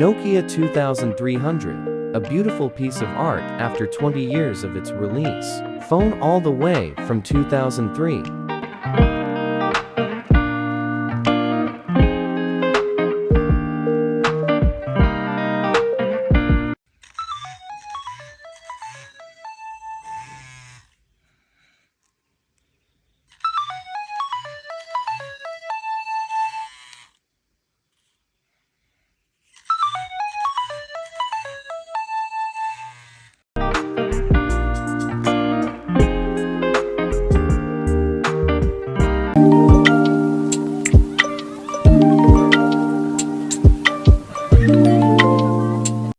Nokia 2300, a beautiful piece of art after 20 years of its release. Phone all the way from 2003.